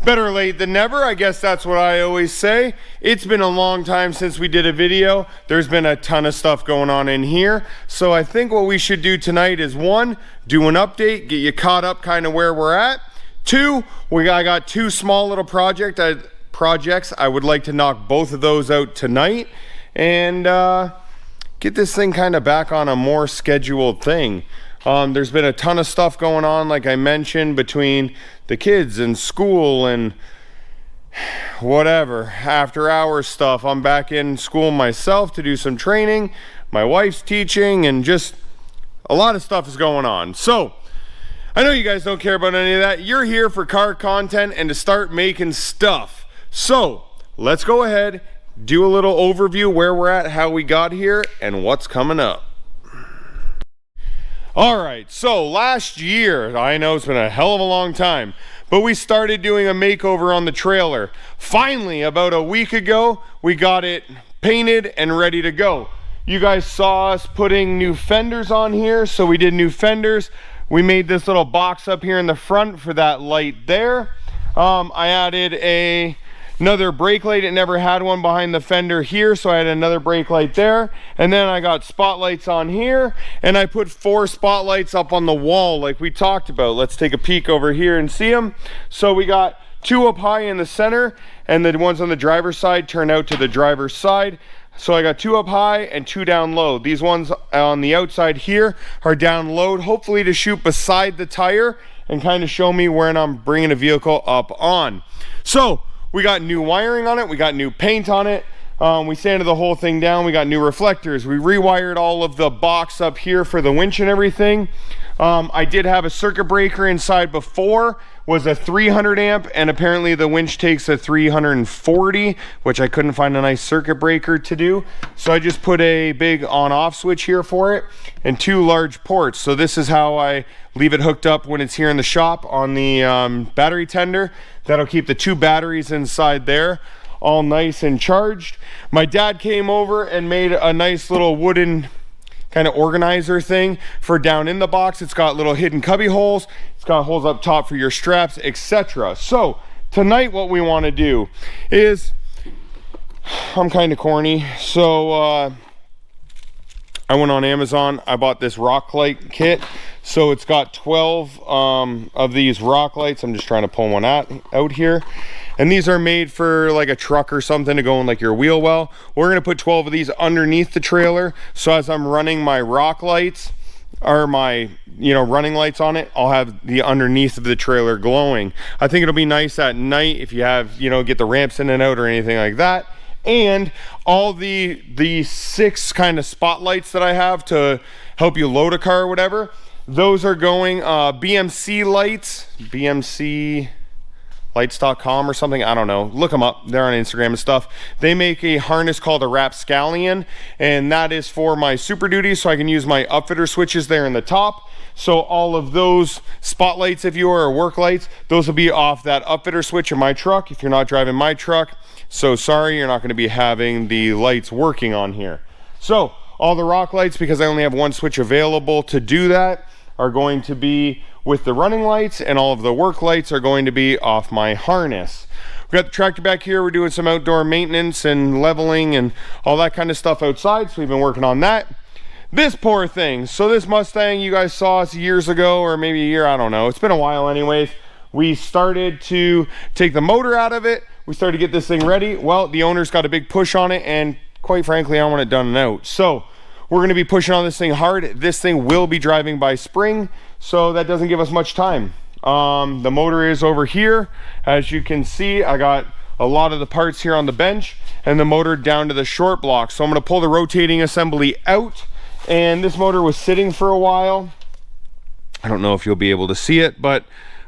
Better late than never, I guess that's what I always say. It's been a long time since we did a video. There's been a ton of stuff going on in here. So I think what we should do tonight is, one, do an update, get you caught up kind of where we're at. Two, I got two small little projects. I would like to knock both of those out tonight and get this thing kind of back on a more scheduled thing. There's been a ton of stuff going on, like I mentioned, between the kids and school and whatever, after hours stuff. I'm back in school myself to do some training. My wife's teaching, and just a lot of stuff is going on. So I know you guys don't care about any of that. You're here for car content and to start making stuff. So let's go ahead, do a little overview where we're at, how we got here, and what's coming up. All right, so last year, I know it's been a hell of a long time, but we started doing a makeover on the trailer. Finally, about a week ago, we got it painted and ready to go. You guys saw us putting new fenders on here, so we did new fenders. We made this little box up here in the front for that light there. I added another brake light. It never had one behind the fender here, so I had another brake light there. And then I got spotlights on here, and I put 4 spotlights up on the wall like we talked about. Let's take a peek over here and see them. So we got 2 up high in the center, and the ones on the driver's side turn out to the driver's side. So I got 2 up high and 2 down low. These ones on the outside here are down low, hopefully to shoot beside the tire and kind of show me where I'm bringing a vehicle up on. So we got new wiring on it, we got new paint on it, we sanded the whole thing down, we got new reflectors, we rewired all of the box up here for the winch and everything. I did have a circuit breaker inside before, was a 300 amp, and apparently the winch takes a 340, which I couldn't find a nice circuit breaker to do. So I just put a big on-off switch here for it and 2 large ports. So this is how I leave it hooked up when it's here in the shop on the battery tender. That'll keep the 2 batteries inside there all nice and charged. My dad came over and made a nice little wooden kind of organizer thing for down in the box. It's got little hidden cubby holes, it's got holes up top for your straps, etc. So tonight what we want to do is, I'm kind of corny, so I went on Amazon, I bought this rock light kit. So it's got 12 of these rock lights. I'm just trying to pull one out here. And these are made for like a truck or something to go in like your wheel well. We're gonna put 12 of these underneath the trailer. So as I'm running my rock lights, or my running lights on it, I'll have the underneath of the trailer glowing. I think it'll be nice at night if you have, get the ramps in and out or anything like that. And all the 6 kind of spotlights that I have to help you load a car or whatever, those are going BMC lights, BMClights.com or something, I don't know, look them up, they're on Instagram and stuff. They make a harness called a rapscallion, and that is for my Super Duty, so I can use my upfitter switches there in the top. So all of those spotlights, if you are, or work lights, those will be off that upfitter switch in my truck if you're not driving my truck. So sorry, you're not going to be having the lights working on here. So all the rock lights, because I only have 1 switch available to do that, are going to be with the running lights, and all of the work lights are going to be off my harness. We got the tractor back here. We're doing some outdoor maintenance and leveling and all that kind of stuff outside, so we've been working on that. This poor thing, so this Mustang, you guys saw us years ago, or maybe a year, I don't know, it's been a while anyways. We started to take the motor out of it, we started to get this thing ready. Well, the owner's got a big push on it, and quite frankly, I want it done and out. So we're going to be pushing on this thing hard. This thing will be driving by spring, so that doesn't give us much time. The motor is over here. As you can see, I got a lot of the parts here on the bench, and the motor down to the short block. So I'm going to pull the rotating assembly out, and this motor was sitting for a while. I don't know if you'll be able to see it, but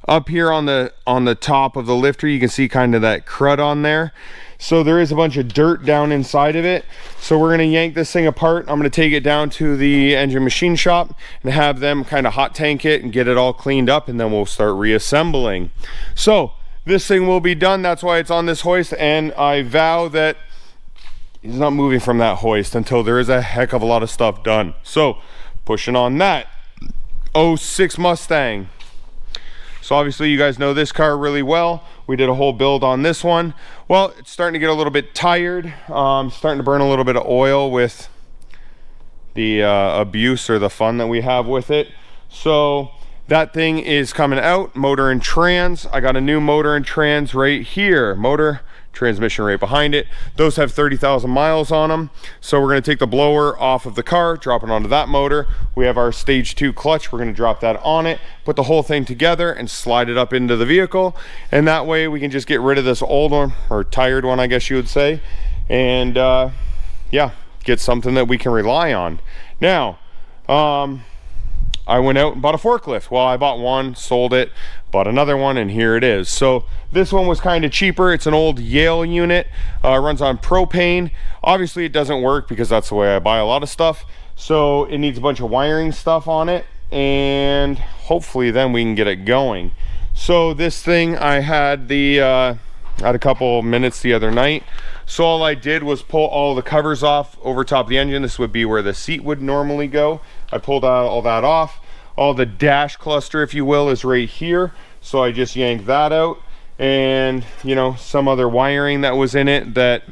up here on the top of the lifter, you can see kind of that crud on there. So there is a bunch of dirt down inside of it. So we're gonna yank this thing apart. I'm gonna take it down to the engine machine shop and have them kind of hot tank it and get it all cleaned up, and then we'll start reassembling. So this thing will be done. That's why it's on this hoist, and I vow that he's not moving from that hoist until there is a heck of a lot of stuff done. So pushing on that. 06 Mustang. So obviously you guys know this car really well. We did a whole build on this one. Well, it's starting to get a little bit tired. Starting to burn a little bit of oil with the abuse or the fun that we have with it. So that thing is coming out, motor and trans. I got a new motor and trans right here. Motor, transmission right behind it. Those have 30,000 miles on them. So we're gonna take the blower off of the car, drop it onto that motor. We have our stage 2 clutch. We're gonna drop that on it, put the whole thing together and slide it up into the vehicle. And that way we can just get rid of this old one, or tired one, I guess you would say. And yeah, get something that we can rely on. Now, I went out and bought a forklift. Well, I bought one, sold it, bought another one, and here it is. So this one was kind of cheaper. It's an old Yale unit, runs on propane. Obviously it doesn't work because that's the way I buy a lot of stuff. So it needs a bunch of wiring stuff on it, and hopefully then we can get it going. So this thing, I had had a couple minutes the other night. So all I did was pull all the covers off over top of the engine. This would be where the seat would normally go. I pulled out all that off. All the dash cluster, if you will, is right here. So I just yanked that out, and you know, some other wiring that was in it that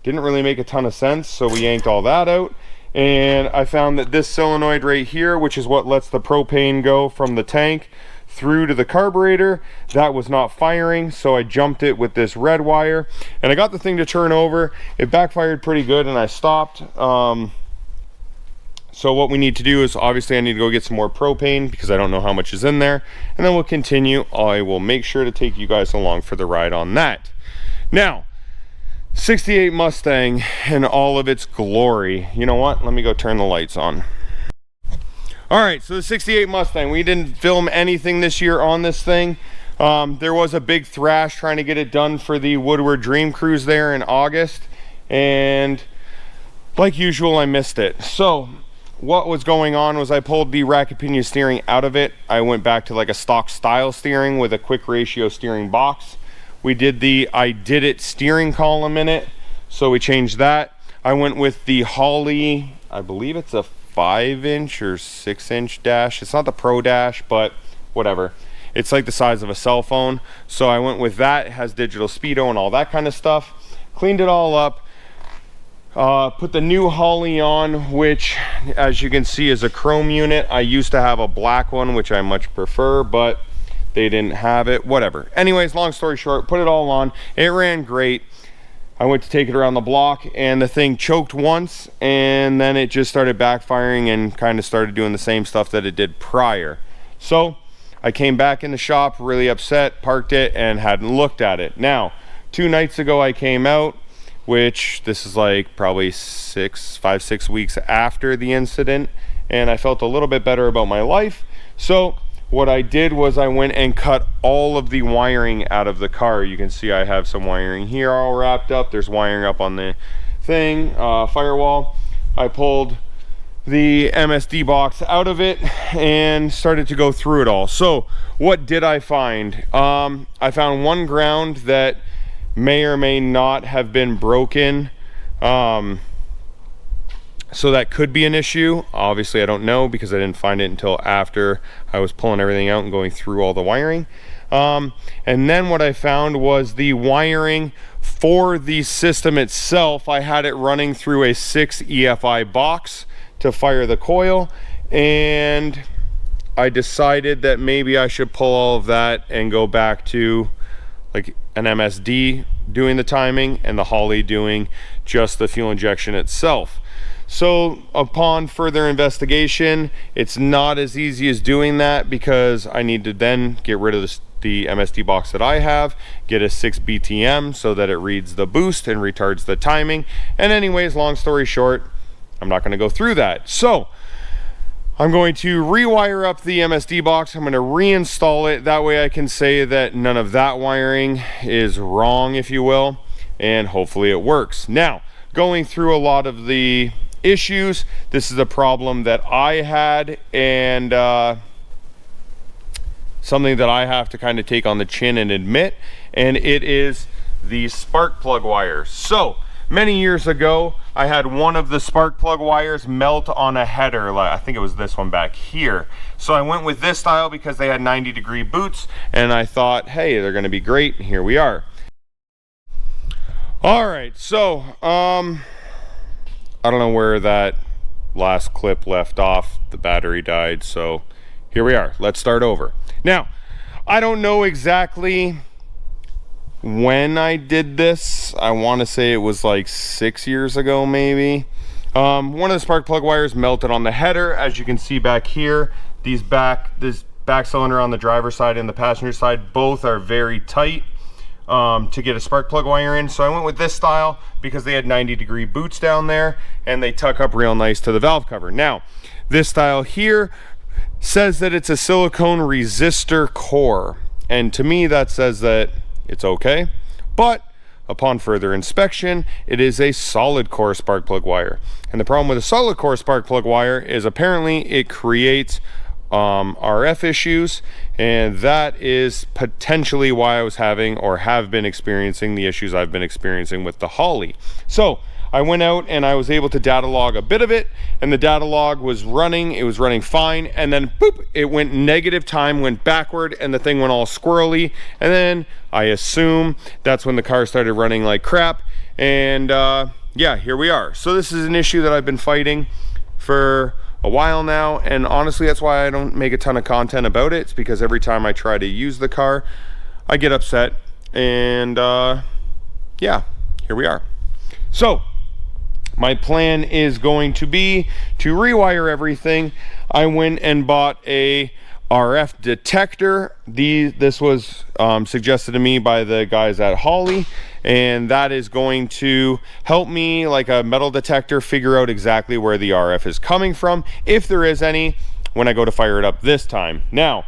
didn't really make a ton of sense. So we yanked all that out. And I found that this solenoid right here, which is what lets the propane go from the tank through to the carburetor, that was not firing. So I jumped it with this red wire, and I got the thing to turn over. It backfired pretty good, and I stopped. So what we need to do is, obviously I need to go get some more propane because I don't know how much is in there, and then we'll continue. I will make sure to take you guys along for the ride on that. Now, 68 Mustang in all of its glory. You know what? Let me go turn the lights on. All right, so the 68 Mustang, we didn't film anything this year on this thing. There was a big thrash trying to get it done for the Woodward Dream Cruise there in August, and like usual, I missed it. So what was going on was I pulled the racket pinion steering out of it. I went back to like a stock style steering with a quick ratio steering box. We did the I Did It steering column in it, so we changed that. I went with the Holley, I believe it's a 5-inch or 6-inch dash. It's not the Pro Dash, but whatever. It's like the size of a cell phone. So I went with that. It has digital speedo and all that kind of stuff. Cleaned it all up. Put the new Holley on, which as you can see is a chrome unit. I used to have a black one, which I much prefer, but they didn't have it. Whatever. Anyways, long story short, put it all on. It ran great. I went to take it around the block, and the thing choked once, and then it just started backfiring and kind of started doing the same stuff that it did prior. So I came back in the shop really upset, parked it, and hadn't looked at it. Now, 2 nights ago I came out, which this is like probably 5-6 weeks after the incident, and I felt a little bit better about my life. So what I did was I went and cut all of the wiring out of the car. You can see I have some wiring here all wrapped up. There's wiring up on the thing, firewall. I pulled the MSD box out of it and started to go through it all. So what did I find? I found one ground that may or may not have been broken. So that could be an issue. Obviously I don't know because I didn't find it until after I was pulling everything out and going through all the wiring. And then what I found was the wiring for the system itself. I had it running through a 6 EFI box to fire the coil, and I decided that maybe I should pull all of that and go back to like an MSD doing the timing and the Holley doing just the fuel injection itself. So upon further investigation, it's not as easy as doing that because I need to then get rid of the MSD box that I have, get a 6 BTM so that it reads the boost and retards the timing. And anyways, long story short, I'm not going to go through that. So I'm going to rewire up the MSD box. I'm going to reinstall it. That way I can say that none of that wiring is wrong, if you will, and hopefully it works. Now, going through a lot of the issues, this is a problem that I had, and something that I have to kind of take on the chin and admit, and it is the spark plug wire. So many years ago I had one of the spark plug wires melt on a header. I think it was this one back here. So I went with this style because they had 90-degree boots, and I thought, hey, they're gonna be great, and here we are. All right, so I don't know where that last clip left off. The battery died, so here we are. Let's start over. Now, I don't know exactly when I did this. I want to say it was like 6 years ago, maybe. One of the spark plug wires melted on the header. As you can see back here, this back cylinder on the driver's side and the passenger side, both are very tight to get a spark plug wire in. So I went with this style because they had 90-degree boots down there and they tuck up real nice to the valve cover. Now, this style here says that it's a silicone resistor core, and to me that says that it's okay, but upon further inspection, it is a solid core spark plug wire. And the problem with a solid core spark plug wire is apparently it creates RF issues, and that is potentially why I was having or have been experiencing the issues I've been experiencing with the Holly. So I went out and I was able to data log a bit of it, and the data log was running. It was running fine, and then boop, it went negative time, went backward, and the thing went all squirrely. And then I assume that's when the car started running like crap. And yeah, here we are. So this is an issue that I've been fighting for a while now, and honestly that's why I don't make a ton of content about it. It's because every time I try to use the car I get upset, and yeah, here we are. So my plan is going to be to rewire everything. I went and bought a RF detector. This was suggested to me by the guys at Holly, and that is going to help me, like a metal detector, figure out exactly where the RF is coming from, if there is any, when I go to fire it up this time. Now,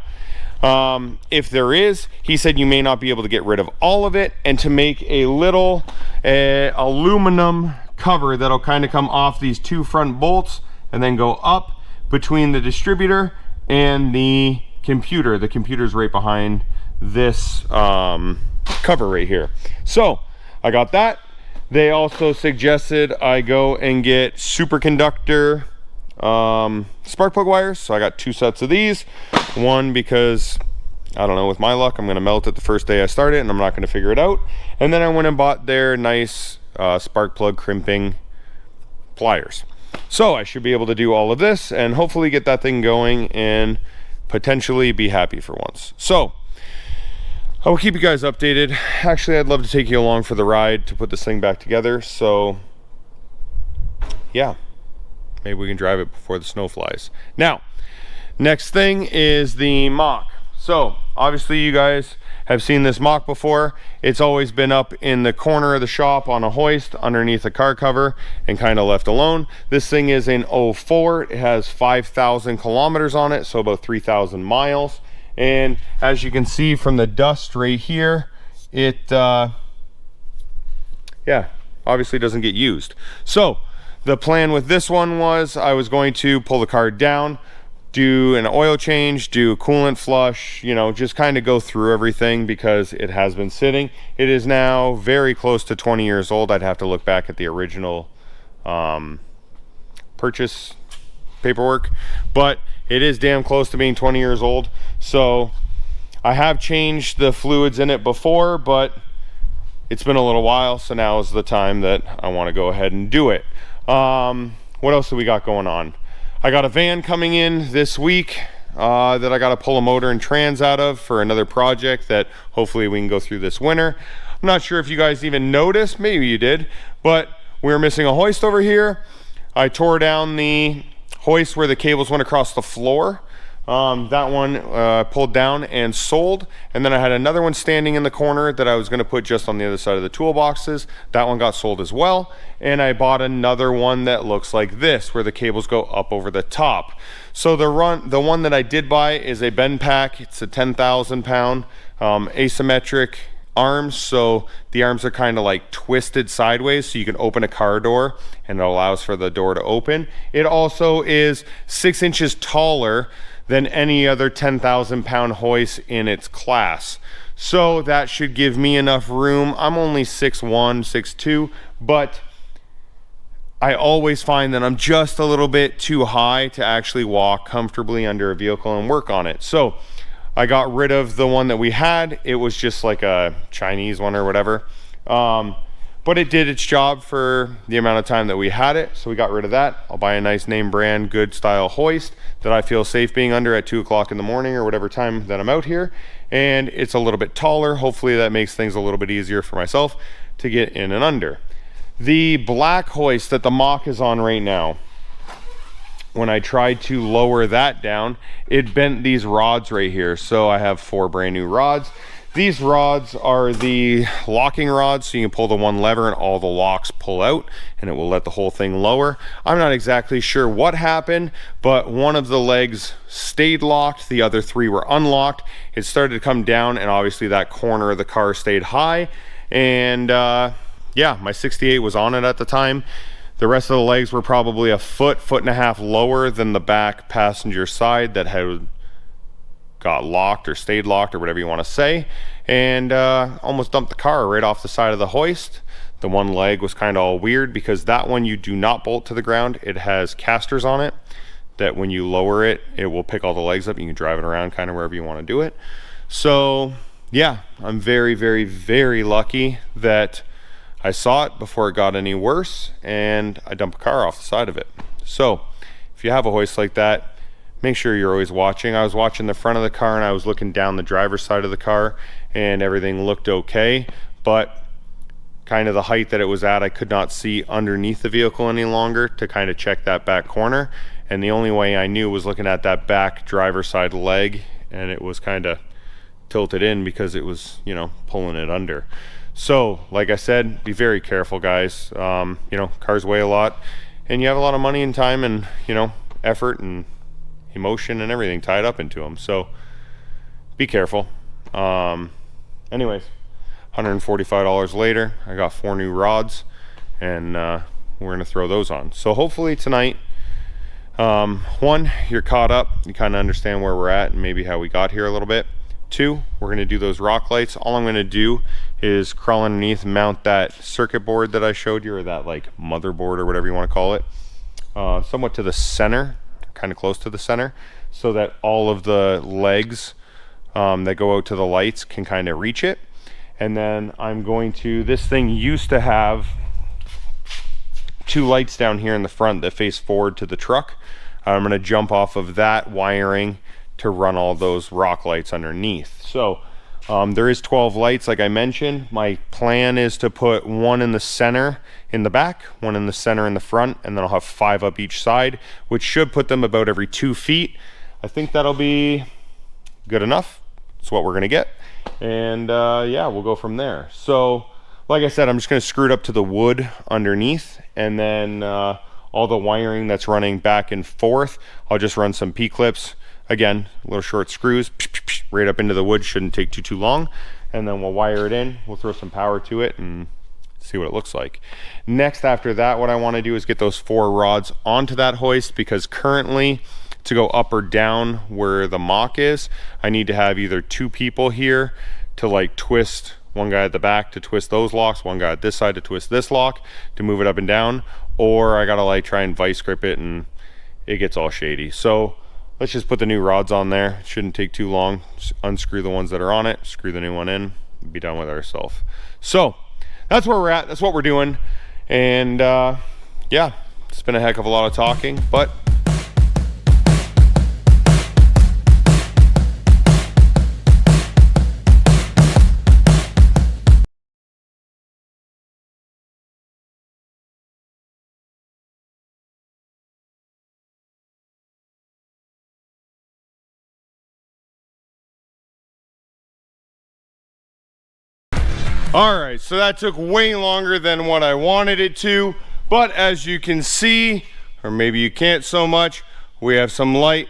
if there is, he said you may not be able to get rid of all of it, and to make a little aluminum cover that'll kind of come off these two front bolts and then go up between the distributor and the computer. The computer's right behind this cover right here. So I got that. They also suggested I go and get superconductor spark plug wires. So I got 2 sets of these. One because, I don't know, with my luck I'm going to melt it the first day I start it and I'm not going to figure it out. And then I went and bought their nice spark plug crimping pliers. So I should be able to do all of this and hopefully get that thing going and potentially be happy for once. So I will keep you guys updated. Actually, I'd love to take you along for the ride to put this thing back together. So yeah, maybe we can drive it before the snow flies. Now, next thing is the mock. So obviously you guys have seen this mock before. It's always been up in the corner of the shop on a hoist underneath a car cover and kind of left alone. This thing is an 04. It has 5,000 kilometers on it, so about 3,000 miles. And as you can see from the dust right here, it yeah, obviously doesn't get used. So the plan with this one was I was going to pull the car down, do an oil change, do a coolant flush, you know, just kind of go through everything because it has been sitting. It is now very close to 20 years old. I'd have to look back at the original purchase paperwork, but it is damn close to being 20 years old. So I have changed the fluids in it before, but it's been a little while, so now is the time that I want to go ahead and do it. What else do we got going on? I got a van coming in this week that I got to pull a motor and trans out of for another project that hopefully we can go through this winter. I'm not sure if you guys even noticed, maybe you did, but we were missing a hoist over here. I tore down the hoist where the cables went across the floor. That one pulled down and sold, and then I had another one standing in the corner that I was going to put just on the other side of the toolboxes. That one got sold as well, and I bought another one that looks like this where the cables go up over the top. So the one that I did buy is a bend pack. It's a 10,000 pound asymmetric arms, so the arms are kind of like twisted sideways so you can open a car door and it allows for the door to open. It also is 6 inches taller than any other 10,000 pound hoist in its class, so that should give me enough room. I'm only 6'1", 6'2", but I always find that I'm just a little bit too high to actually walk comfortably under a vehicle and work on it. So I got rid of the one that we had. It was just like a Chinese one or whatever. But it did its job for the amount of time that we had it. So we got rid of that. I'll buy a nice name brand, good style hoist that I feel safe being under at 2 o'clock in the morning or whatever time that I'm out here. And it's a little bit taller. Hopefully that makes things a little bit easier for myself to get in and under. The black hoist that the Mach is on right now, when I tried to lower that down, it bent these rods right here. So I have 4 brand new rods. These rods are the locking rods, so you can pull the one lever and all the locks pull out and it will let the whole thing lower. I'm not exactly sure what happened, but one of the legs stayed locked, the other 3 were unlocked. It started to come down and obviously that corner of the car stayed high. And yeah, my 68 was on it at the time. The rest of the legs were probably a foot and a half lower than the back passenger side that had got locked or stayed locked or whatever you want to say, and almost dumped the car right off the side of the hoist. The one leg was kind of all weird because that one you do not bolt to the ground. It has casters on it that when you lower it, it will pick all the legs up. You can drive it around kind of wherever you want to do it. So yeah, I'm very, very, very lucky that I saw it before it got any worse and I dumped a car off the side of it. So if you have a hoist like that, make sure you're always watching. I was watching the front of the car and I was looking down the driver's side of the car and everything looked okay, but kind of the height that it was at, I could not see underneath the vehicle any longer to kind of check that back corner. And the only way I knew was looking at that back driver's side leg, and it was kind of tilted in because it was, you know, pulling it under. So like I said, be very careful, guys. You know, cars weigh a lot and you have a lot of money and time and, you know, effort and emotion and everything tied up into them, so be careful. Anyways, $145 later, I got 4 new rods and we're gonna throw those on. So hopefully tonight, 1, you're caught up, you kind of understand where we're at and maybe how we got here a little bit. 2, we're gonna do those rock lights. All I'm gonna do is crawl underneath, mount that circuit board that I showed you, or that like motherboard or whatever you want to call it, somewhat to the center, kind of close to the center, so that all of the legs that go out to the lights can kind of reach it. And then I'm going to, this thing used to have 2 lights down here in the front that face forward to the truck. I'm going to jump off of that wiring to run all those rock lights underneath. So there is 12 lights like I mentioned. My plan is to put 1 in the center in the back, 1 in the center in the front, and then I'll have 5 up each side, which should put them about every 2 feet. I think that'll be good enough. It's what we're gonna get. And yeah, we'll go from there. So like I said, I'm just gonna screw it up to the wood underneath, and then all the wiring that's running back and forth, I'll just run some P-clips. Again, little short screws, right up into the wood, shouldn't take too long. And then we'll wire it in, we'll throw some power to it and see what it looks like. Next, after that, what I want to do is get those 4 rods onto that hoist, because currently to go up or down where the Mach is, I need to have either 2 people here to like twist, one guy at the back to twist those locks, one guy at this side to twist this lock to move it up and down, or I gotta like try and vice grip it and it gets all shady. So let's just put the new rods on there. It shouldn't take too long. Just unscrew the ones that are on it, screw the new one in, be done with ourselves. So that's where we're at, that's what we're doing. And yeah, it's been a heck of a lot of talking, but all right, so that took way longer than what I wanted it to, but as you can see, or maybe you can't so much, we have some light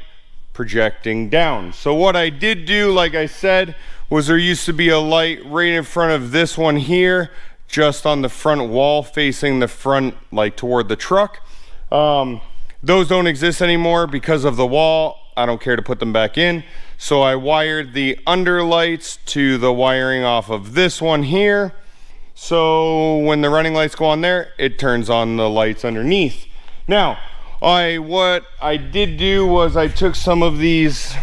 projecting down. So what I did do, like I said, was there used to be a light right in front of this one here, just on the front wall facing the front, like toward the truck. Those don't exist anymore because of the wall. I don't care to put them back in. So I wired the under lights to the wiring off of this one here. So when the running lights go on there, it turns on the lights underneath. Now, what I did do was I took some of these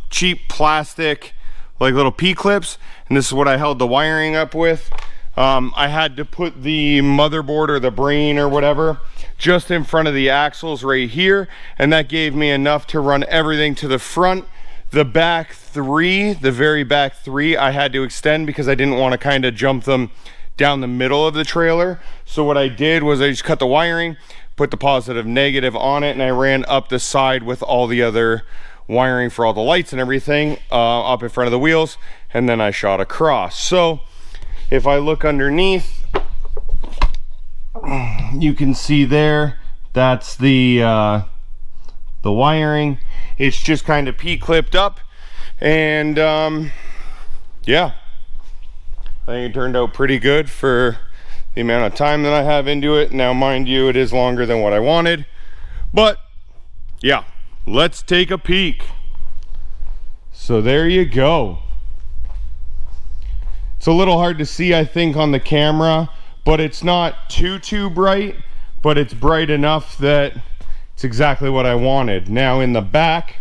cheap plastic, like little P-clips, and this is what I held the wiring up with. I had to put the motherboard or the brain or whatever just in front of the axles right here, and that gave me enough to run everything to the front. The back three, the very back three, I had to extend because I didn't want to kind of jump them down the middle of the trailer. So what I did was I just cut the wiring, put the positive negative on it, and I ran up the side with all the other wiring for all the lights and everything up in front of the wheels, and then I shot across. So if I look underneath, you can see there, that's the wiring. It's just kind of P-clipped up, and yeah, I think it turned out pretty good for the amount of time that I have into it. Now, mind you, it is longer than what I wanted, but yeah, let's take a peek. So there you go. It's a little hard to see, I think, on the camera, but it's not too bright, but it's bright enough that it's exactly what I wanted. Now in the back,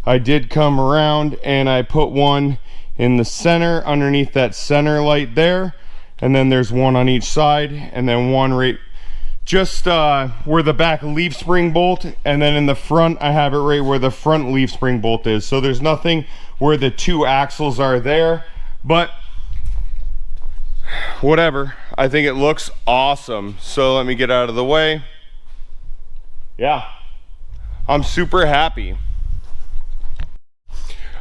I did come around and I put one in the center underneath that center light there, and then there's one on each side, and then one right just where the back leaf spring bolt, and then in the front I have it right where the front leaf spring bolt is. So there's nothing where the two axles are there, but whatever, I think it looks awesome. So let me get out of the way. Yeah, I'm super happy.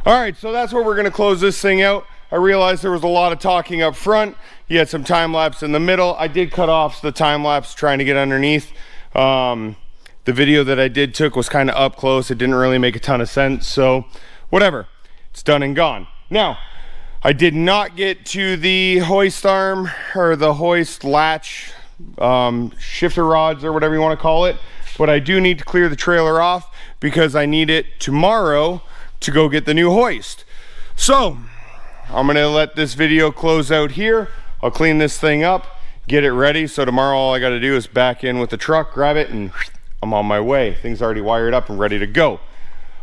All right, so that's where we're gonna close this thing out. I realized there was a lot of talking up front. You had some time lapse in the middle. I did cut off the time lapse trying to get underneath. The video that I did took was kind of up close. It didn't really make a ton of sense, so whatever, it's done and gone. Now, I did not get to the hoist arm or the hoist latch, shifter rods or whatever you want to call it, but I do need to clear the trailer off because I need it tomorrow to go get the new hoist. So I'm gonna let this video close out here. I'll clean this thing up, get it ready, so tomorrow all I gotta do is back in with the truck, grab it, and I'm on my way. Things already wired up and ready to go.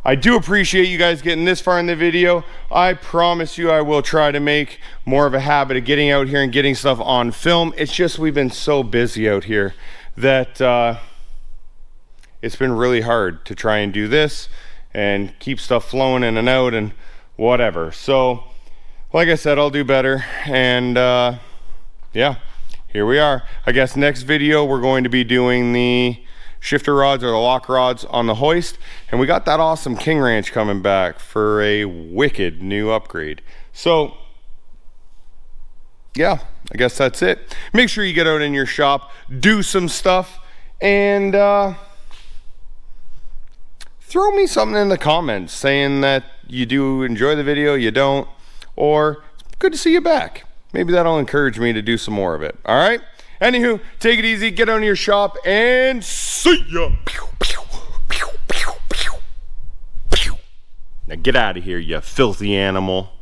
I do appreciate you guys getting this far in the video. I promise you I will try to make more of a habit of getting out here and getting stuff on film. It's just we've been so busy out here that it's been really hard to try and do this and keep stuff flowing in and out and whatever. So like I said, I'll do better, and yeah, here we are. I guess next video we're going to be doing the shifter rods or the lock rods on the hoist, and we got that awesome King Ranch coming back for a wicked new upgrade. So yeah, I guess that's it. Make sure you get out in your shop, do some stuff, and throw me something in the comments saying that you do enjoy the video, you don't, or it's good to see you back. Maybe that'll encourage me to do some more of it. All right, anywho, take it easy, get out in your shop, and see ya. Now get out of here, you filthy animal.